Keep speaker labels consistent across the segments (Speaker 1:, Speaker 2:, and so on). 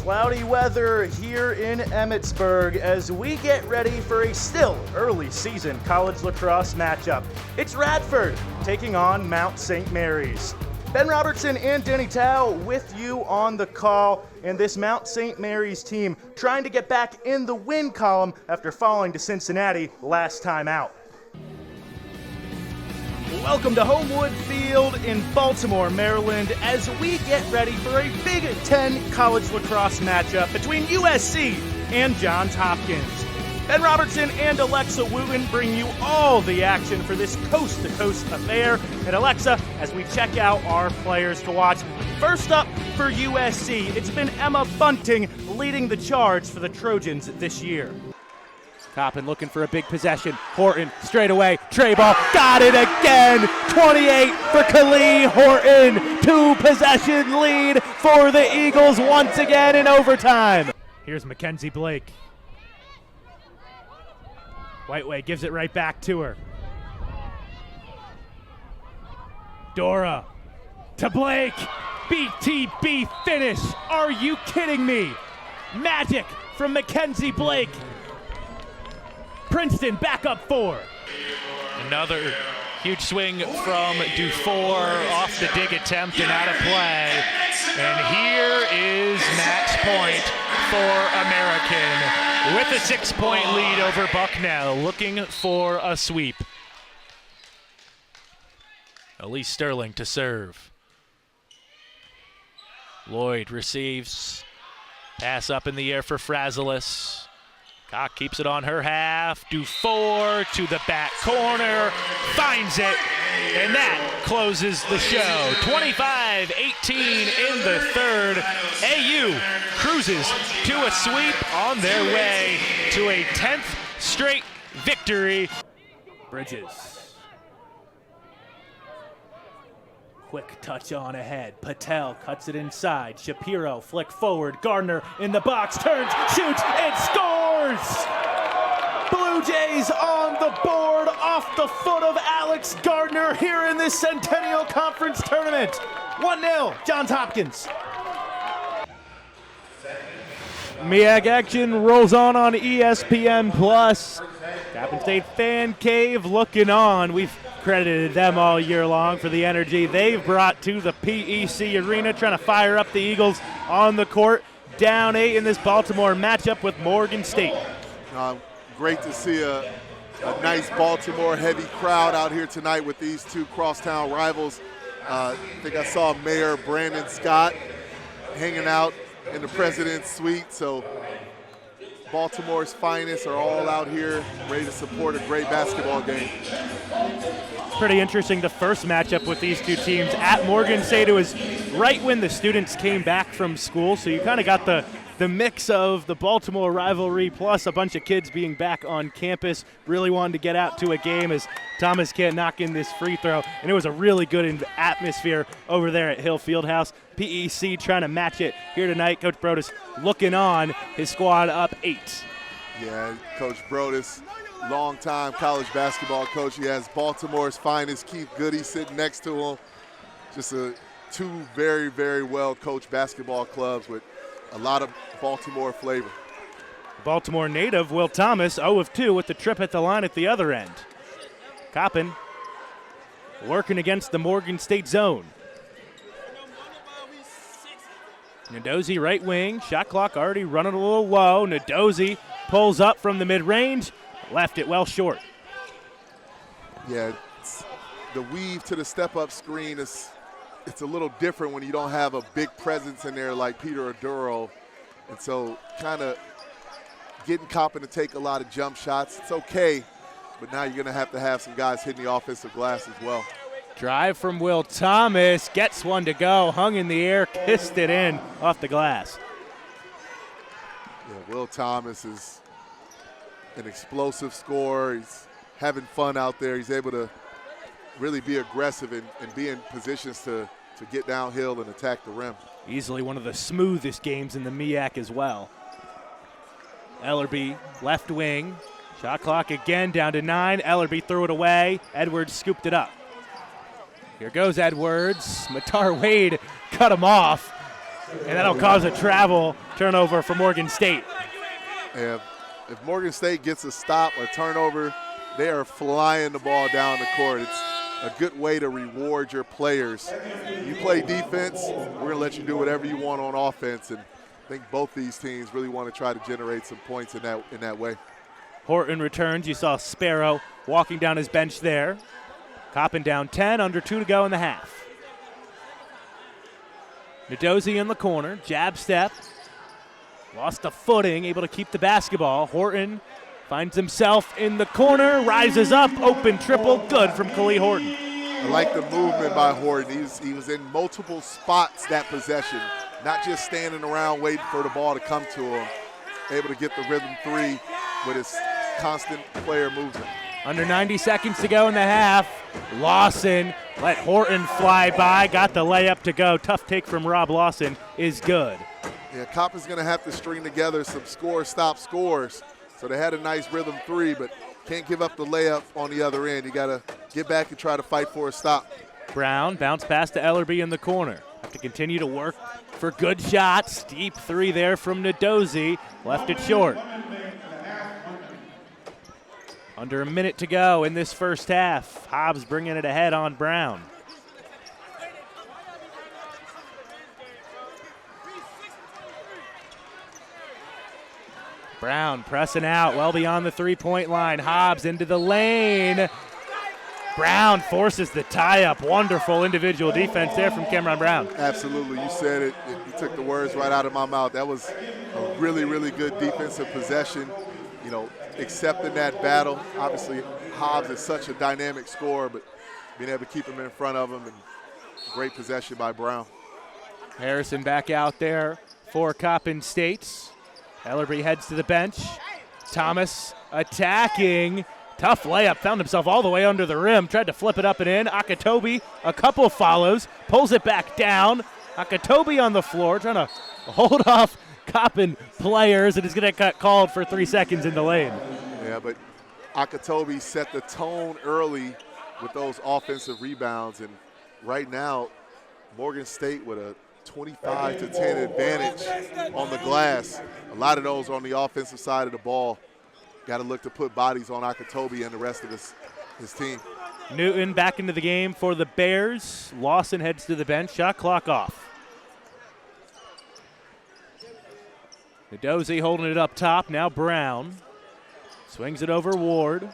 Speaker 1: cloudy weather here in Emmetsburg as we get ready for a still early season college lacrosse matchup. It's Radford taking on Mount St. Mary's. Ben Robertson and Danny Tao with you on the call, and this Mount St. Mary's team trying to get back in the win column after falling to Cincinnati last time out. Welcome to Homewood Field in Baltimore, Maryland, as we get ready for a Big Ten college lacrosse matchup between USC and Johns Hopkins. Ben Robertson and Alexa Wooten bring you all the action for this coast-to-coast affair. And Alexa, as we check out our players to watch, first up for USC, it's been Emma Bunting leading the charge for the Trojans this year.
Speaker 2: Coppin looking for a big possession. Horton straight away. Tray ball. Got it again. 28 for Khalil Horton. 2-possession lead for the Eagles once again in overtime. Here's Mackenzie Blake. Whiteway gives it right back to her. Dora to Blake. BTB finish. Are you kidding me? Magic from Mackenzie Blake. Princeton back up 4.
Speaker 3: Another huge swing from Dufour off the dig attempt and out of play. And here is match point for American with a 6-point lead over Bucknell, looking for a sweep. Elise Sterling to serve. Lloyd receives. Pass up in the air for Frazilis. Cock keeps it on her half. Dufour to the back corner. Finds it. And that closes the show. 25-18 in the third. AU cruises to a sweep on their way to a 10th straight victory.
Speaker 2: Bridges. Quick touch on ahead. Patel cuts it inside. Shapiro flick forward. Gardner in the box. Turns, shoots, and scores! Blue Jays on the board off the foot of Alex Gardner here in this Centennial Conference tournament. 1-0, Johns Hopkins. MEAC action rolls on ESPN+. Coppin State Fan Cave looking on. We've credited them all year long for the energy they've brought to the PEC Arena, trying to fire up the Eagles on the court. Down 8 in this Baltimore matchup with Morgan State.
Speaker 4: Great to see a nice Baltimore-heavy crowd out here tonight with these two crosstown rivals. I think I saw Mayor Brandon Scott hanging out in the President's Suite, so Baltimore's finest are all out here ready to support a great basketball game.
Speaker 2: Pretty interesting, the first matchup with these two teams at Morgan State. It was right when the students came back from school, so you kind of got the mix of the Baltimore rivalry plus a bunch of kids being back on campus, really wanted to get out to a game as Thomas can't knock in this free throw, and it was a really good atmosphere over there at Hill Fieldhouse. PEC trying to match it here tonight. Coach Brodus looking on, his squad up 8.
Speaker 4: Yeah, Coach Brodus, long-time college basketball coach. He has Baltimore's finest, Keith Goody, sitting next to him. Just two very, very well-coached basketball clubs with a lot of Baltimore flavor.
Speaker 2: Baltimore native Will Thomas, 0 of 2 with the trip at the line at the other end. Coppin working against the Morgan State zone. Nadozie right wing, shot clock already running a little low. Nadozie pulls up from the mid-range, left it well short.
Speaker 4: Yeah, the weave to the step-up screen it's a little different when you don't have a big presence in there like Peter Oduro. And so kind of getting Coppin to take a lot of jump shots. It's okay, but now you're going to have some guys hitting the offensive glass as well.
Speaker 2: Drive from Will Thomas, gets one to go, hung in the air, kissed it in off the glass.
Speaker 4: Yeah, Will Thomas is an explosive scorer. He's having fun out there. He's able to really be aggressive and be in positions to get downhill and attack the rim.
Speaker 2: Easily one of the smoothest games in the MEAC as well. Ellerby, left wing. Shot clock again down to 9. Ellerby threw it away. Edwards scooped it up. Here goes Edwards. Matar Wade cut him off. And that'll cause a travel turnover for Morgan State.
Speaker 4: And if Morgan State gets a stop or turnover, they are flying the ball down the court. It's a good way to reward your players. You play defense, we're going to let you do whatever you want on offense. And I think both these teams really want to try to generate some points in that way.
Speaker 2: Horton returns. You saw Sparrow walking down his bench there. Coppin down 10, under 2 to go in the half. Nadozie in the corner, jab step. Lost the footing, able to keep the basketball. Horton finds himself in the corner, rises up, open triple, good from Khalil Horton.
Speaker 4: I like the movement by Horton. He was in multiple spots that possession, not just standing around waiting for the ball to come to him. Able to get the rhythm three with his constant player movement.
Speaker 2: Under 90 seconds to go in the half. Lawson let Horton fly by, got the layup to go. Tough take from Rob Lawson is good.
Speaker 4: Yeah, Coppin's going to have to string together some score-stop scores. So they had a nice rhythm three, but can't give up the layup on the other end. You got to get back and try to fight for a stop.
Speaker 2: Brown bounce pass to Ellerby in the corner. Have to continue to work for good shots. Deep three there from Nadozie. Left it short. Under a minute to go in this first half. Hobbs bringing it ahead on Brown. Brown pressing out well beyond the three-point line. Hobbs into the lane. Brown forces the tie-up. Wonderful individual defense there from Cameron Brown.
Speaker 4: Absolutely. You said it. You took the words right out of my mouth. That was a really, really good defensive possession. You know, accepting that battle. Obviously, Hobbs is such a dynamic scorer, but being able to keep him in front of him, and great possession by Brown.
Speaker 2: Harrison back out there for Coppin State. Ellerby heads to the bench. Thomas attacking. Tough layup. Found himself all the way under the rim. Tried to flip it up and in. Akatobi, a couple follows. Pulls it back down. Akatobi on the floor trying to hold off Coppin players, and is going to get called for 3 seconds in the lane.
Speaker 4: Yeah, but Akatobi set the tone early with those offensive rebounds. And right now, Morgan State with a 25-10 advantage on the glass. A lot of those on the offensive side of the ball. Got to look to put bodies on Akatobi and the rest of his team.
Speaker 2: Newton back into the game for the Bears. Lawson heads to the bench. Shot clock off. Nadozie holding it up top. Now Brown. Swings it over Ward.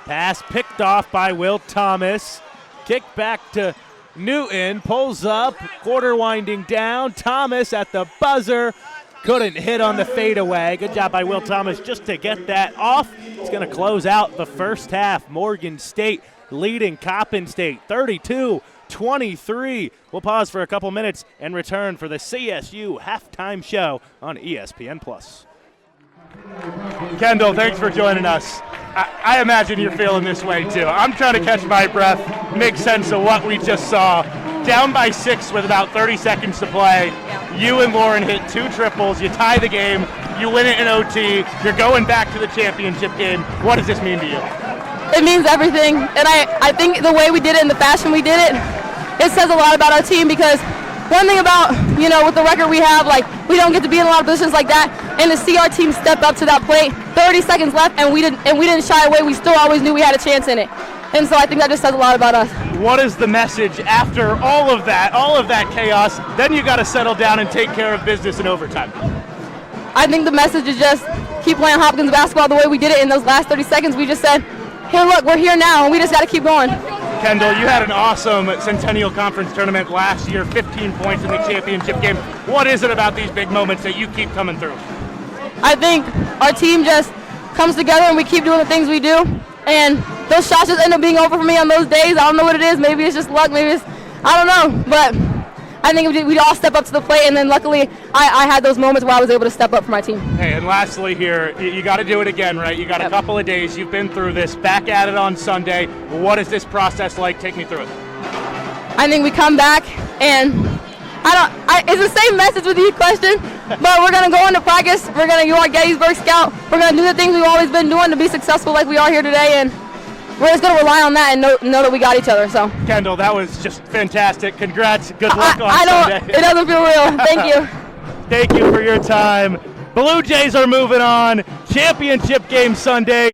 Speaker 2: Pass picked off by Will Thomas. Kick back to Newton. Pulls up. Quarter winding down. Thomas at the buzzer. Couldn't hit on the fadeaway. Good job by Will Thomas just to get that off. It's going to close out the first half. Morgan State leading Coppin State 32-23. We'll pause for a couple minutes and return for the CSU halftime show on ESPN+.
Speaker 1: Kendall, thanks for joining us. I imagine you're feeling this way too. I'm trying to catch my breath, make sense of what we just saw. Down by 6 with about 30 seconds to play. You and Lauren hit 2 triples. You tie the game. You win it in OT. You're going back to the championship game. What does this mean to you?
Speaker 5: It means everything. And I think the way we did it and the fashion we did it, it says a lot about our team, because one thing about, with the record we have, we don't get to be in a lot of positions like that, and to see our team step up to that plate, 30 seconds left, and we didn't shy away. We still always knew we had a chance in it. And so I think that just says a lot about us.
Speaker 1: What is the message after all of that chaos? Then you got to settle down and take care of business in overtime.
Speaker 5: I think the message is just keep playing Hopkins basketball the way we did it in those last 30 seconds. We just said, here, look, we're here now, and we just got to keep going.
Speaker 1: Kendall, you had an awesome Centennial Conference tournament last year, 15 points in the championship game. What is it about these big moments that you keep coming through?
Speaker 5: I think our team just comes together and we keep doing the things we do. And those shots just end up being over for me on those days. I don't know what it is. Maybe it's just luck. Maybe it's, I don't know. But I think we all step up to the plate. And then luckily I had those moments where I was able to step up for my team.
Speaker 1: Hey, and lastly here, you got to do it again, right? You got a couple of days. You've been through this. Back at it on Sunday. What is this process like? Take me through it.
Speaker 5: I think we come back and it's the same message with your question, but we're going to go into practice. We're going to do our Gettysburg Scout. We're going to do the things we've always been doing to be successful like we are here today. And we're just going to rely on that and know that we got each other. So
Speaker 2: Kendall, that was just fantastic. Congrats. Good luck on Sunday.
Speaker 5: It doesn't feel real. Thank you.
Speaker 2: Thank you for your time. Blue Jays are moving on. Championship game Sunday.